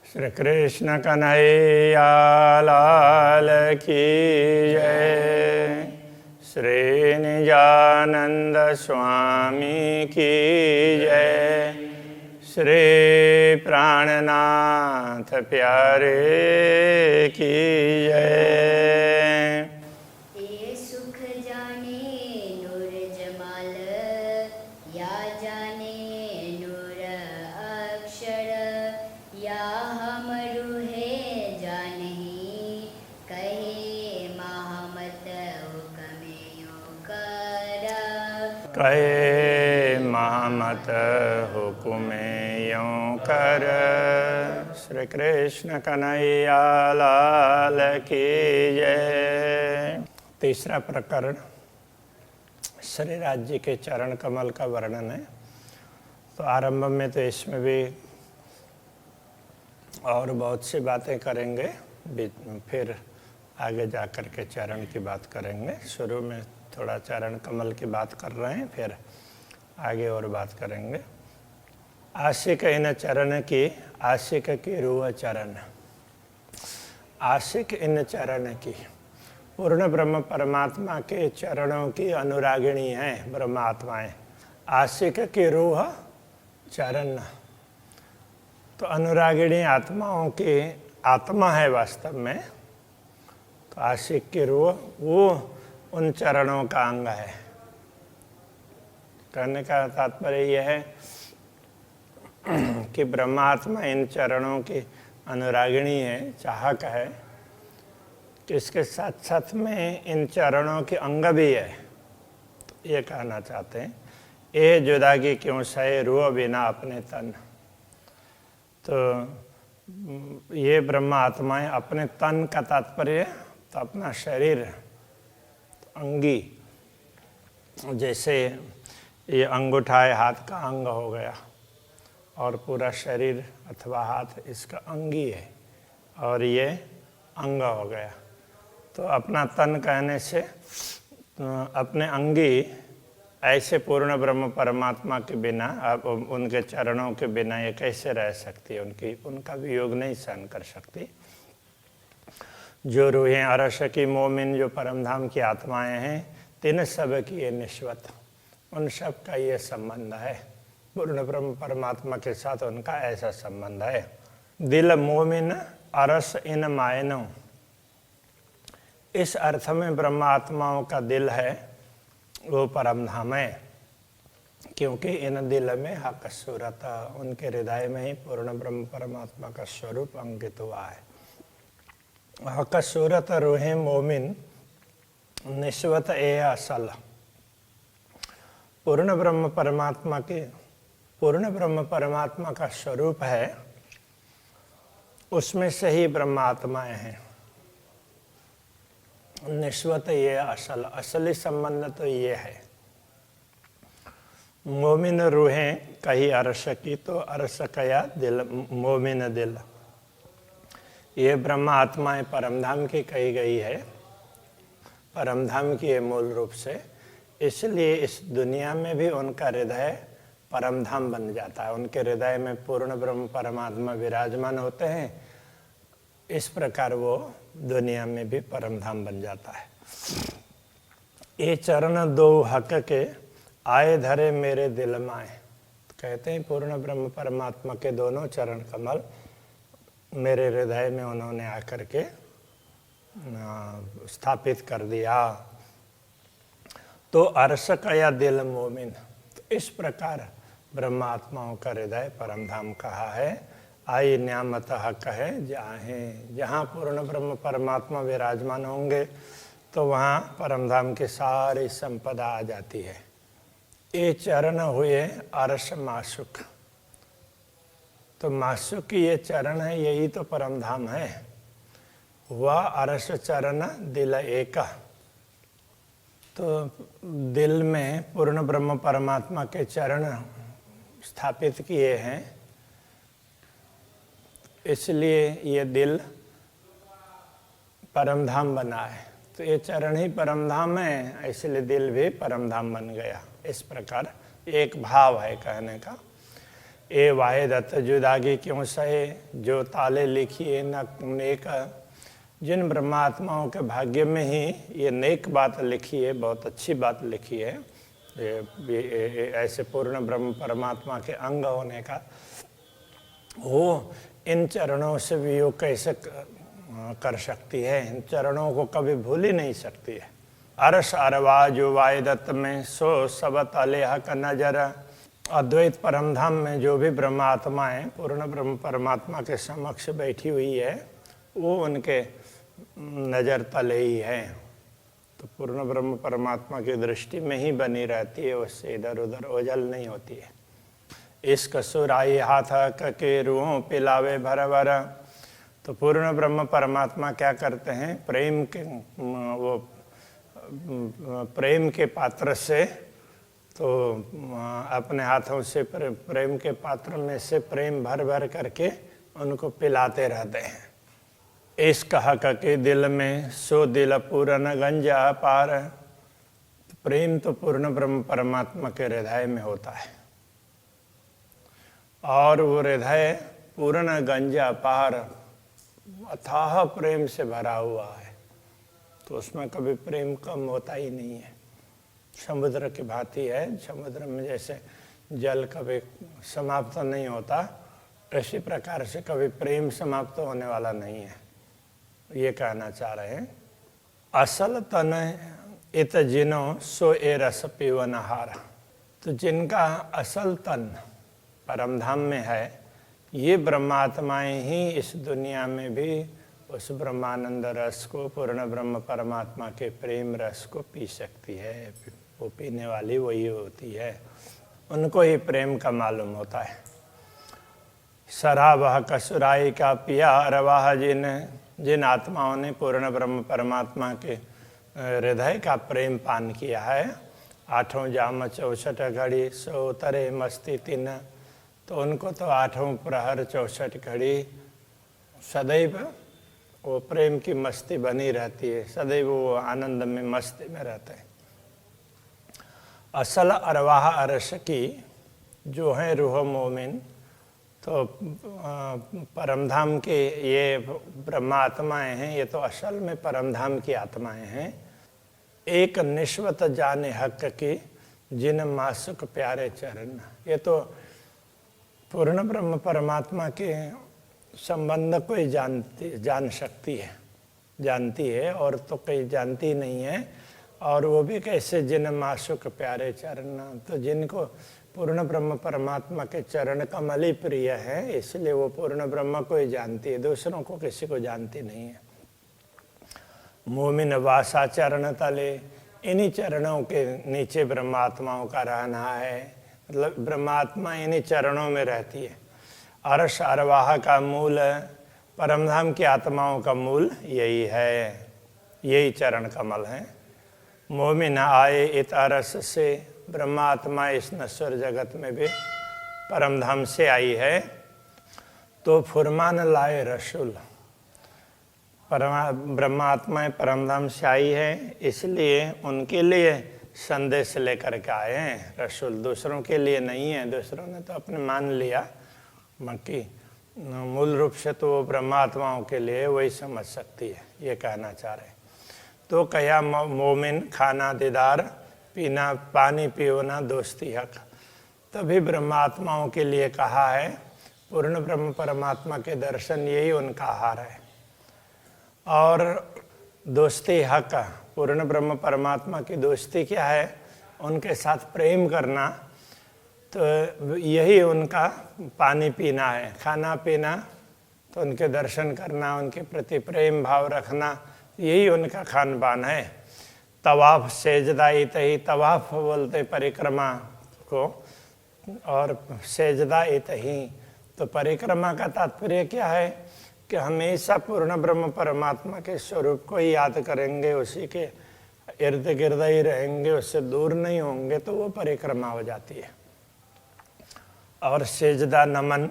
श्री कृष्ण कन्हैया लाल की जय। श्री निजानंद स्वामी की जय। श्री प्राणनाथ प्यारे की जय। ये सुख जाने नूर जमाल, या जाने नूर अक्षर, या हम रूहे जानही, कहे महमत हुक्मे कर। कहे महमत हुक्मे यों कर। श्री कृष्ण कन्हैया लाल की जय। तीसरा प्रकरण श्री राज्य के चरण कमल का वर्णन है। तो आरंभ में तो इसमें भी और बहुत सी बातें करेंगे, फिर आगे जाकर के चरण की बात करेंगे। शुरू में थोड़ा चरण कमल की बात कर रहे हैं, फिर आगे और बात करेंगे। आशिक इन चरण की, आशिक की रूह चरण। आशिक इन चरण की, पूर्ण ब्रह्म परमात्मा के चरणों की अनुरागिणी हैं ब्रह्मात्माएं। आशिक की रूह चरण, तो अनुरागिणी आत्माओं की आत्मा है वास्तव में। तो आशिक की रूह वो उन चरणों का अंग है। कहने का तात्पर्य यह है कि ब्रह्मात्मा इन चरणों की अनुरागिणी है, चाहक है, कि इसके साथ साथ में इन चरणों के अंग भी है। तो ये कहना चाहते हैं, ए जुदागी क्यों सहे रूह बिना अपने तन। तो ये ब्रह्मा आत्माएं अपने तन का तात्पर्य तो अपना शरीर, अंगी, जैसे ये अंगूठा है हाथ का अंग हो गया, और पूरा शरीर अथवा हाथ इसका अंगी है, और ये अंग हो गया। तो अपना तन कहने से अपने अंगी ऐसे पूर्ण ब्रह्म परमात्मा के बिना, अब उनके चरणों के बिना ये कैसे रह सकती है, उनका वियोग नहीं सहन कर सकती। जो रूहें अरश की मोमिन, जो परमधाम की आत्माएं हैं, तीन सब की ये निश्वत, उन सब का ये संबंध है। पूर्ण ब्रह्म परमात्मा के साथ उनका ऐसा संबंध है। दिल मोमिन अरस इन मायनों, इस अर्थ में ब्रह्मात्माओं का दिल है वो परमधाम है, क्योंकि इन दिल में हक सूरत, उनके हृदय में ही पूर्ण ब्रह्म परमात्मा का स्वरूप अंकित हुआ है। हक सूरत रूहे मोमिन निस्वत ए असल, पूर्ण ब्रह्म परमात्मा के, पूर्ण ब्रह्म परमात्मा का स्वरूप है, उसमें से ही ब्रह्मात्माएं हैं। निस्वत ये असल, असली संबंध तो ये है। मोमिन रूहें कही अरश की, तो अरश कया दिल, मोमिन दिल। ये ब्रह्मात्माएं परमधाम की कही गई है, परमधाम की है मूल रूप से, इसलिए इस दुनिया में भी उनका हृदय परमधाम बन जाता है। उनके हृदय में पूर्ण ब्रह्म परमात्मा विराजमान होते हैं, इस प्रकार वो दुनिया में भी परमधाम बन जाता है। ये चरण दो हक के आए धरे मेरे दिल माए, कहते हैं पूर्ण ब्रह्म परमात्मा के दोनों चरण कमल मेरे हृदय में उन्होंने आकर के स्थापित कर दिया। तो अरश कया दिल मोमिन, तो इस प्रकार ब्रह्मात्माओं का हृदय परमधाम कहा है। आई न्यामत हक है जहाँ पूर्ण ब्रह्म परमात्मा विराजमान होंगे तो वहाँ परमधाम की सारी संपदा आ जाती है। ये चरण हुए अरश मासुक, तो मासुक ये चरण है, यही तो परमधाम है। वह अरश चरण दिल एक, तो दिल में पूर्ण ब्रह्म परमात्मा के चरण स्थापित किए हैं, इसलिए ये दिल परमधाम बना है। तो ये चरण ही परमधाम है, इसलिए दिल भी परमधाम बन गया। इस प्रकार एक भाव है कहने का ए वाहिदत जुदागी क्यों सहे, जो ताले लिखिए न नेक। जिन ब्रह्मात्माओं के भाग्य में ही ये नेक बात लिखी है, बहुत अच्छी बात लिखी है, ऐसे पूर्ण ब्रह्म परमात्मा के अंग होने का, वो इन चरणों से वियोग कैसे कर सकती है, इन चरणों को कभी भूल ही नहीं सकती है। अरस अरवा जो वाहिदत में सो सब ताले हक नजर। अद्वैत परमधाम में जो भी ब्रह्मात्मा है, पूर्ण ब्रह्म परमात्मा के समक्ष बैठी हुई है, वो उनके नज़र तले ही है। तो पूर्ण ब्रह्म परमात्मा की दृष्टि में ही बनी रहती है, उससे इधर उधर ओझल नहीं होती है। इश्क सुराई हाथ के रूहों पिलावे भर भर। तो पूर्ण ब्रह्म परमात्मा क्या करते हैं, प्रेम के पात्र से, तो अपने हाथों से प्रेम के पात्र में से प्रेम भर भर करके उनको पिलाते रहते हैं। इश्क हक के दिल में सो दिल पूर्ण गंजा पार। प्रेम तो पूर्ण ब्रह्म परमात्मा के हृदय में होता है, और वो हृदय पूर्ण गंजा पार अथाह प्रेम से भरा हुआ है, तो उसमें कभी प्रेम कम होता ही नहीं है। समुद्र की भांति है, समुद्र में जैसे जल कभी समाप्त नहीं होता, इसी प्रकार से कभी प्रेम समाप्त होने वाला नहीं है, ये कहना चाह रहे हैं। असल तन इत जिनो सो ए रस पीवन हार। तो जिनका असल तन परमधाम में है, ये ब्रह्मात्माएं ही इस दुनिया में भी उस ब्रह्मानंद रस को, पूर्ण ब्रह्म परमात्मा के प्रेम रस को पी सकती है। वो पीने वाली वही होती है, उनको ही प्रेम का मालूम होता है। शराबह कसुराई का पिया अरवाह। जिन आत्माओं ने पूर्ण ब्रह्म परमात्मा के हृदय का प्रेम पान किया है, 8 जाम 64 घड़ी सो तरे मस्ती तीन। तो उनको तो 8 प्रहर 64 घड़ी सदैव वो प्रेम की मस्ती बनी रहती है, सदैव वो आनंद में मस्ती में रहते हैं। असल अरवाह अरश की जो है रूह मोमिन, तो परमधाम के ये ब्रह्मात्माएं हैं, ये तो असल में परमधाम की आत्माएं हैं। एक निश्वत जाने हक की जिन मासुक प्यारे चरण। ये तो पूर्ण ब्रह्म परमात्मा के संबंध को ही जानती है, और तो कहीं जानती नहीं है। और वो भी कैसे, जिन मासुक प्यारे चरण। तो जिनको पूर्ण ब्रह्म परमात्मा के चरण कमल ही प्रिय है, इसलिए वो पूर्ण ब्रह्म को ही जानती है, दूसरों को किसी को जानती नहीं है। मोमिन वासा चरण तले। इन्हीं चरणों के नीचे ब्रह्मात्माओं का रहना है, मतलब ब्रह्मात्मा इन्हीं चरणों में रहती है। अर्श अरवाह का मूल, परमधाम की आत्माओं का मूल यही है, यही चरण कमल है। मोमिन आए इत अरस से। ब्रह्मात्मा इस नश्वर जगत में भी परमधाम से आई है, तो फुरमान लाए रसूल। ब्रह्मात्माएं परमधाम से आई है, इसलिए उनके लिए संदेश लेकर के आए हैं रसूल, दूसरों के लिए नहीं है। दूसरों ने तो अपने मान लिया, बाकी मूल रूप से तो वो ब्रह्मात्माओं के लिए वही समझ सकती है, ये कहना चाह रहे हैं। तो कया मोमिन खाना दीदार पीना पानी पीना दोस्ती हक। तभी ब्रह्मात्माओं के लिए कहा है, पूर्ण ब्रह्म परमात्मा के दर्शन यही उनका आहार है। और दोस्ती हक, पूर्ण ब्रह्म परमात्मा की दोस्ती क्या है, उनके साथ प्रेम करना, तो यही उनका पानी पीना है। खाना पीना तो उनके दर्शन करना, उनके प्रति प्रेम भाव रखना, यही उनका खान पान है। तवाफ सेजदा इतही, तवाफ बोलते परिक्रमा को, और सेजदा इतही, तो परिक्रमा का तात्पर्य क्या है कि हमेशा पूर्ण ब्रह्म परमात्मा के स्वरूप को ही याद करेंगे, उसी के इर्द गिर्द ही रहेंगे, उससे दूर नहीं होंगे, तो वो परिक्रमा हो जाती है। और सेजदा नमन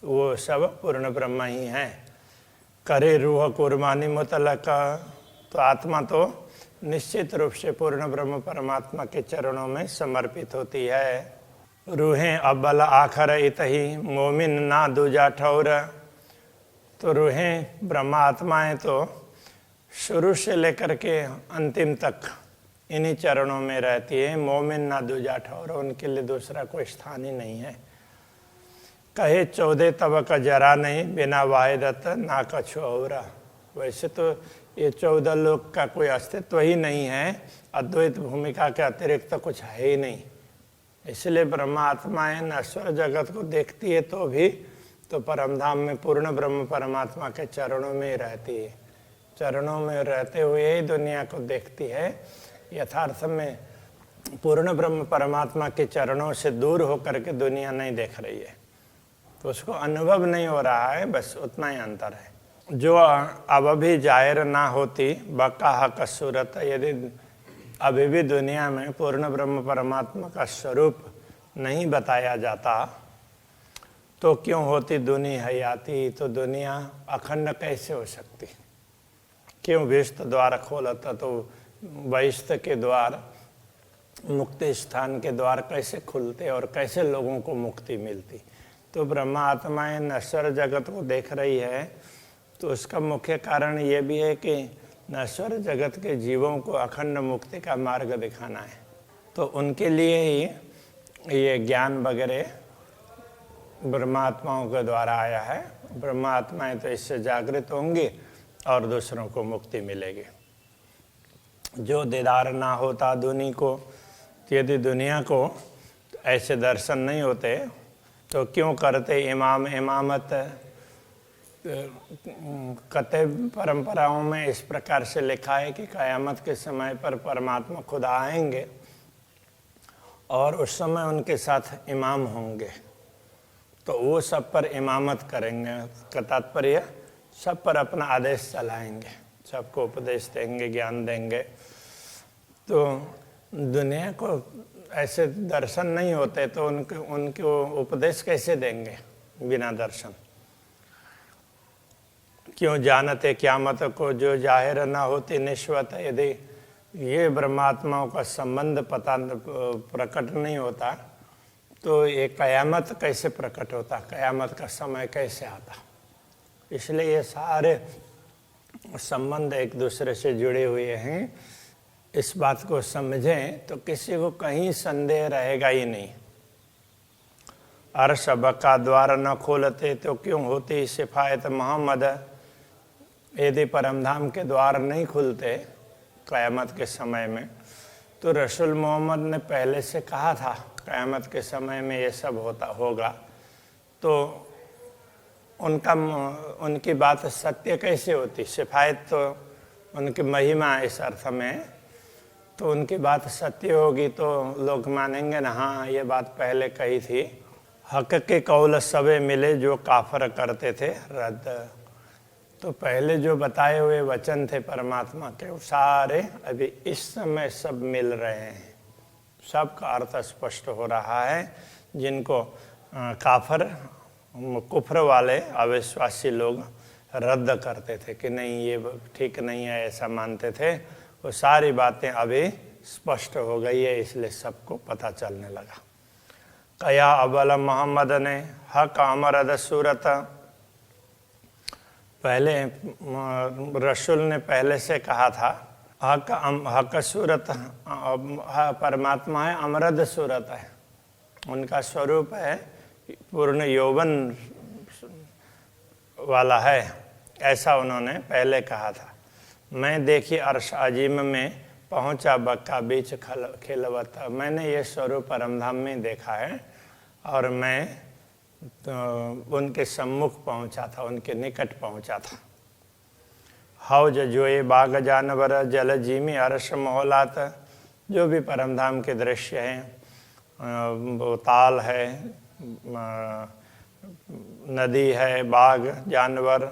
वो सब पूर्ण ब्रह्म ही हैं। करे रूह कुर्बानी मुतलक। तो आत्मा तो निश्चित रूप से पूर्ण ब्रह्म परमात्मा के चरणों में समर्पित होती है। रूहें अव्वल आखर इतही मोमिन ना दूजा ठौर। तो रूहें ब्रह्मा आत्माएं तो शुरू से लेकर के अंतिम तक इन्हीं चरणों में रहती है। मोमिन ना दूजा ठौर, उनके लिए दूसरा कोई स्थान ही नहीं है। कहे 14 तब का जरा नहीं बिना वाहिदत ना कछु और। वैसे तो ये 14 लोक का कोई अस्तित्व ही नहीं है, अद्वैत भूमिका के अतिरिक्त तो कुछ है ही नहीं। इसलिए ब्रह्मा आत्माएं नश्वर जगत को देखती है तो भी तो परमधाम में पूर्ण ब्रह्म परमात्मा के चरणों में ही रहती है। चरणों में रहते हुए ही दुनिया को देखती है। यथार्थ में पूर्ण ब्रह्म परमात्मा के चरणों से दूर होकर के दुनिया नहीं देख रही है, तो उसको अनुभव नहीं हो रहा है, बस उतना ही अंतर है। जो अब भी जाहिर ना होती बका हक सूरत, यदि अभी भी दुनिया में पूर्ण ब्रह्म परमात्मा का स्वरूप नहीं बताया जाता तो क्यों होती दुनिया हयाती, तो दुनिया अखंड कैसे हो सकती। क्यों विष्ट द्वार खोलता, तो वैष्ट के द्वार मुक्ति स्थान के द्वार कैसे खुलते और कैसे लोगों को मुक्ति मिलती। तो ब्रह्मा आत्माएं नश्वर जगत को देख रही है, तो उसका मुख्य कारण ये भी है कि नश्वर जगत के जीवों को अखंड मुक्ति का मार्ग दिखाना है। तो उनके लिए ही ये ज्ञान वगैरह ब्रह्मात्माओं के द्वारा आया है। ब्रह्मात्माएं तो इससे जागृत होंगी और दूसरों को मुक्ति मिलेगी। जो दीदार ना होता दुनिया को, यदि दुनिया को ऐसे दर्शन नहीं होते तो क्यों करते इमाम इमामत। कते परंपराओं में इस प्रकार से लिखा है कि क़यामत के समय पर परमात्मा खुद आएंगे और उस समय उनके साथ इमाम होंगे, तो वो सब पर इमामत करेंगे। का तात्पर्य सब पर अपना आदेश चलाएंगे, सबको उपदेश देंगे, ज्ञान देंगे। तो दुनिया को ऐसे दर्शन नहीं होते तो उनको उपदेश कैसे देंगे बिना दर्शन। क्यों जानते क़यामत को जो जाहिर ना होती निश्वत। यदि ये ब्रह्मात्माओं का संबंध पता प्रकट नहीं होता तो ये क़यामत कैसे प्रकट होता, क़यामत का समय कैसे आता। इसलिए ये सारे संबंध एक दूसरे से जुड़े हुए हैं। इस बात को समझें तो किसी को कहीं संदेह रहेगा ही नहीं। अर्श बका द्वार न खोलते तो क्यों होती सिफायत मोहम्मद। यदि परमधाम के द्वार नहीं खुलते क़यामत के समय में तो रसूल मोहम्मद ने पहले से कहा था क़यामत के समय में ये सब होगा, तो उनकी बात सत्य कैसे होती। सिफायत तो उनकी महिमा इस अर्थ में, तो उनकी बात सत्य होगी तो लोग मानेंगे ना, हाँ ये बात पहले कही थी। हक के कौल सबे मिले जो काफर करते थे रद्द। तो पहले जो बताए हुए वचन थे परमात्मा के, वो सारे अभी इस समय सब मिल रहे हैं, सबका अर्थ स्पष्ट हो रहा है। जिनको काफर कुफ्र वाले अविश्वासी लोग रद्द करते थे कि नहीं ये ठीक नहीं है, ऐसा मानते थे, वो सारी बातें अभी स्पष्ट हो गई है, इसलिए सबको पता चलने लगा। कया अव्वल मोहम्मद ने हक अमरद सूरत। पहले रसूल ने पहले से कहा था हक सूरत, परमात्मा है अमरद सूरत है, उनका स्वरूप है पूर्ण यौवन वाला है, ऐसा उन्होंने पहले कहा था। मैं देखी अर्श अजीम में पहुंचा बक्का बीच खिलवता। मैंने ये स्वरूप परमधाम में देखा है और मैं तो उनके सम्मुख पहुंचा था, उनके निकट पहुंचा था। हौज जोए बाग जानवर जल जीमी अर्श मोहलात। जो भी परमधाम के दृश्य हैं, वो ताल है, नदी है, बाग, जानवर,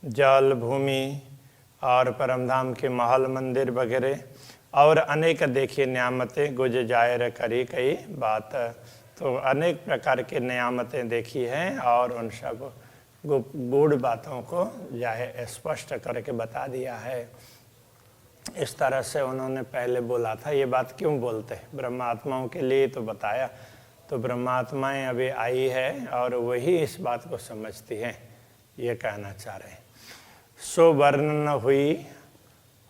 जल, भूमि और परमधाम के महल मंदिर वगैरह और अनेक देखिए नियामतें गुज जाहिर करी कई बात। तो अनेक प्रकार की नियामतें देखी हैं और उन सब गूढ़ बातों को जाहिर स्पष्ट करके बता दिया है। इस तरह से उन्होंने पहले बोला था। ये बात क्यों बोलते हैं, ब्रह्मात्माओं के लिए तो बताया। तो ब्रह्मात्माएं अभी आई है और वही इस बात को समझती हैं, ये कहना चाह रहे हैं। सो वर्णन हुई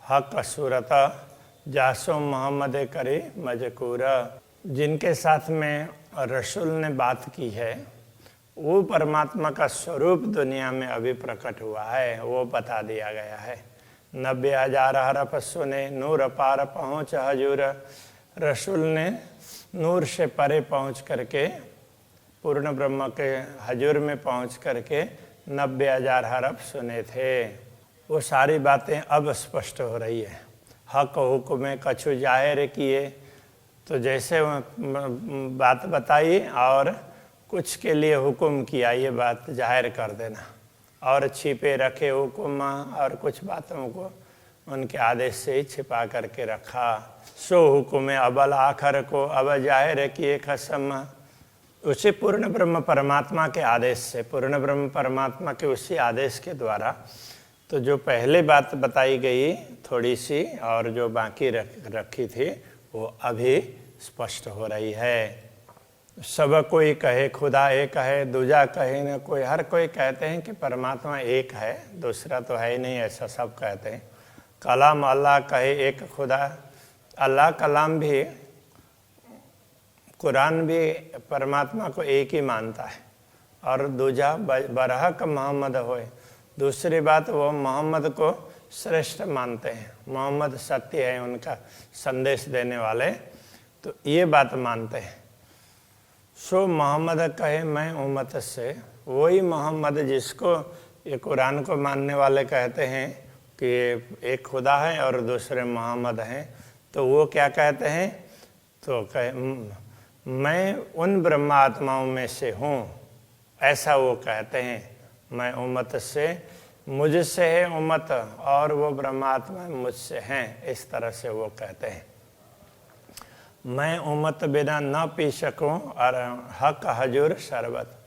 हक सूरत जासो मोहम्मद करे मजकूरा। जिनके साथ में रसूल ने बात की है वो परमात्मा का स्वरूप दुनिया में अभी प्रकट हुआ है, वो बता दिया गया है। 90,000 हरफ सुने नूर पार पहुँच हजूर। रसूल ने नूर से परे पहुँच करके पूर्ण ब्रह्म के हजूर में पहुँच करके 90,000 हरफ सुने थे। वो सारी बातें अब स्पष्ट हो रही है। हक हुक्म कछु जाहिर किए, तो जैसे बात बताई और कुछ के लिए हुक्म किया, ये बात जाहिर कर देना, और छिपे रखे हुक्म और कुछ बातों को उनके आदेश से ही छिपा करके रखा। सो हुक्म अबल आखर को अब जाहिर किए खसम। उसी पूर्ण ब्रह्म परमात्मा के आदेश से, पूर्ण ब्रह्म परमात्मा के उसी आदेश के द्वारा, तो जो पहले बात बताई गई थोड़ी सी और जो बाकी रखी थी वो अभी स्पष्ट हो रही है। सब कोई कहे खुदा एक है, दूजा कहे न कोई। हर कोई कहते हैं कि परमात्मा एक है, दूसरा तो है ही नहीं, ऐसा सब कहते हैं। कलाम अल्लाह कहे एक खुदा, अल्लाह कलाम भी, कुरान भी परमात्मा को एक ही मानता है। और दूजा बरहक मोहम्मद होए, दूसरी बात वो मोहम्मद को श्रेष्ठ मानते हैं, मोहम्मद सत्य है, उनका संदेश देने वाले, तो ये बात मानते हैं। सो मोहम्मद कहे मैं उम्मत से, वही मोहम्मद जिसको ये कुरान को मानने वाले कहते हैं कि एक खुदा है और दूसरे मोहम्मद हैं, तो वो क्या कहते हैं, तो कहे मैं उन ब्रह्मात्माओं में से हूँ, ऐसा वो कहते हैं। मैं उम्मत से, मुझसे है उम्मत और वो ब्रह्मात्मा मुझसे हैं, इस तरह से वो कहते हैं। मैं उम्मत बिना न पी सकूं और हक हजूर शरबत,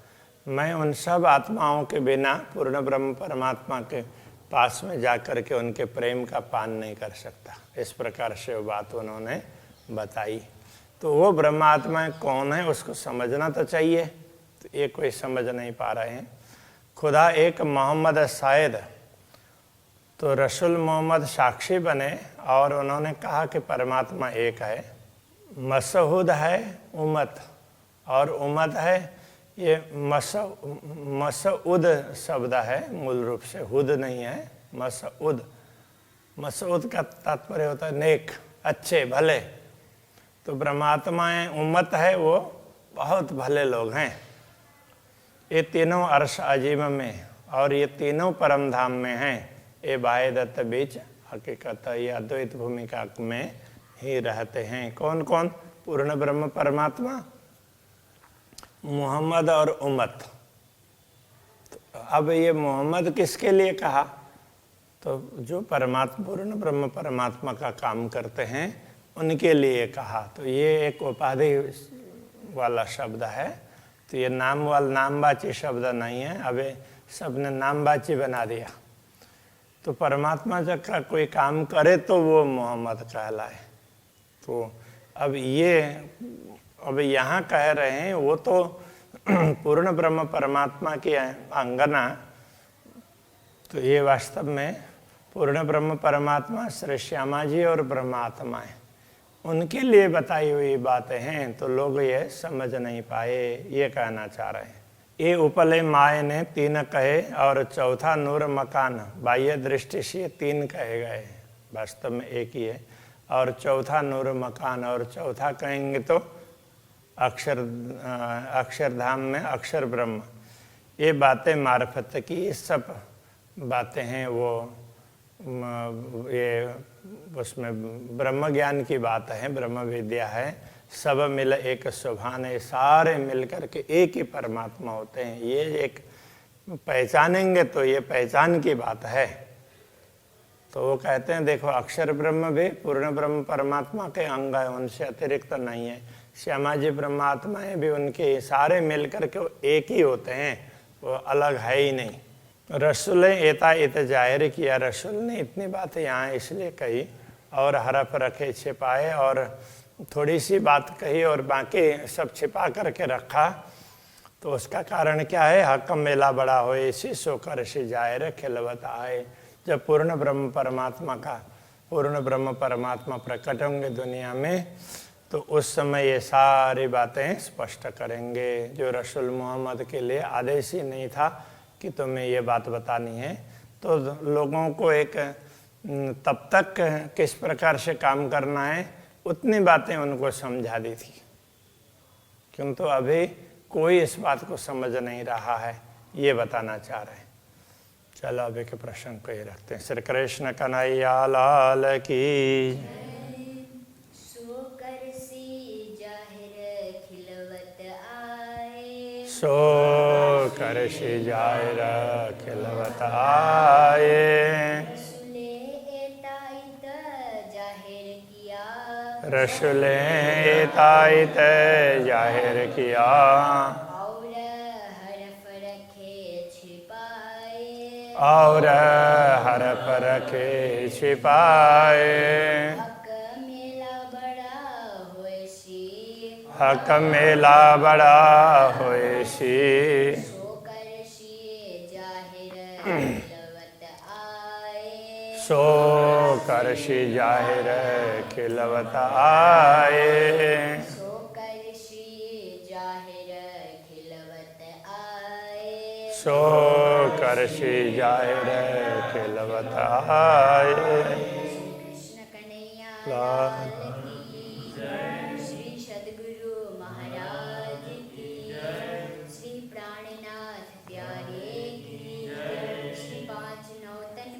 मैं उन सब आत्माओं के बिना पूर्ण ब्रह्म परमात्मा के पास में जा कर के उनके प्रेम का पान नहीं कर सकता। इस प्रकार से वो बात उन्होंने बताई। तो वो ब्रह्मात्मा कौन है उसको समझना तो चाहिए, तो ये कोई समझ नहीं पा रहे हैं। खुदा एक मोहम्मद शायद, तो रसूल मोहम्मद साक्षी बने और उन्होंने कहा कि परमात्मा एक है। मसहूद है उम्मत, और उम्मत है ये मसऊद शब्द है, मूल रूप से हुद नहीं है, मसऊद। मसऊद का तात्पर्य होता है नेक, अच्छे, भले। तो परमात्माएं उम्मत है, वो बहुत भले लोग हैं। ये तीनों अर्श अजीम में और ये तीनों परम धाम में हैं। ये बाह्यदत्त बीच हकीकत ये अद्वैत भूमिका में ही रहते हैं। कौन कौन? पूर्ण ब्रह्म परमात्मा, मोहम्मद और उम्मत। तो अब ये मोहम्मद किसके लिए कहा? तो जो परमात्मा, पूर्ण ब्रह्म परमात्मा का काम करते हैं उनके लिए कहा। तो ये एक उपाधि वाला शब्द है, तो ये नामवाची शब्द नहीं है। अब सबने नामवाची बना दिया। तो परमात्मा जब का कोई काम करे तो वो मोहम्मद कहलाए। तो अब यहाँ कह रहे हैं वो तो पूर्ण ब्रह्म परमात्मा की अंगना, तो ये वास्तव में पूर्ण ब्रह्म परमात्मा श्री श्यामा जी और ब्रह्मात्माएं, उनके लिए बताई हुई बातें हैं। तो लोग ये समझ नहीं पाए, ये कहना चाह रहे हैं। ये उपले माए ने तीन कहे और चौथा नूर मकान, बाह्य दृष्टि से तीन कहे गए, वास्तव में एक ही है। और चौथा नूर मकान, और चौथा कहेंगे तो अक्षरधाम में अक्षर ब्रह्म। ये बातें मार्फत की सब बातें हैं, वो ये उसमें ब्रह्म ज्ञान की बात है, ब्रह्म विद्या है। सब मिल एक सुभान है, सारे मिल करके एक ही परमात्मा होते हैं। ये एक पहचानेंगे तो ये पहचान की बात है। तो वो कहते हैं देखो अक्षर ब्रह्म भी पूर्ण ब्रह्म परमात्मा के अंग है, उनसे अतिरिक्त तो नहीं है। श्यामा जी ब्रह्मात्माएं भी उनके सारे मिल करके एक ही होते हैं, वो अलग है ही नहीं। रसूल एता इत जाहिर किया, रसूल ने इतनी बातें यहाँ इसलिए कही और हरफ रखे छिपाए और थोड़ी सी बात कही और बाकी सब छिपा करके रखा, तो उसका कारण क्या है? हकम मेला बड़ा होए सी सो कर सी जाहिर खिलवत आए। जब पूर्ण ब्रह्म परमात्मा प्रकट होंगे दुनिया में, तो उस समय ये सारी बातें स्पष्ट करेंगे। जो रसूल मोहम्मद के लिए आदेश ही नहीं था कि तुम्हें ये बात बतानी है, तो लोगों को एक तब तक किस प्रकार से काम करना है उतनी बातें उनको समझा दी थी, किंतु अभी कोई इस बात को समझ नहीं रहा है, ये बताना चाह रहे हैं। चलो अभी के प्रश्न को ही रखते हैं। श्री कृष्ण कन्हैया लाल की। सो कर सी जाहिर खिलवत आए, सो कर सी जाहिर खिलवत आए। रसूले एताइत जाहिर किया, रसूले ताइत जाहिर किया। और हरफ रखे छिपाए, और हरफ रखे छिपाए। हक मेला बड़ा होए सी, हक मेला बड़ा होए सी। सो कर सी जाहिर खिलवत आए, सो कर सी जाहिर खिलवत आए। सो कर सी जाहिर खिलवत आए। सो कर सी जाहिर खिलवत आए। कृष्ण कन्हैया लाल लाल की जय, श्री सद्गुरु महाराज की जय, श्री प्राणनाथ प्यारे की जय, श्री पांच नौतन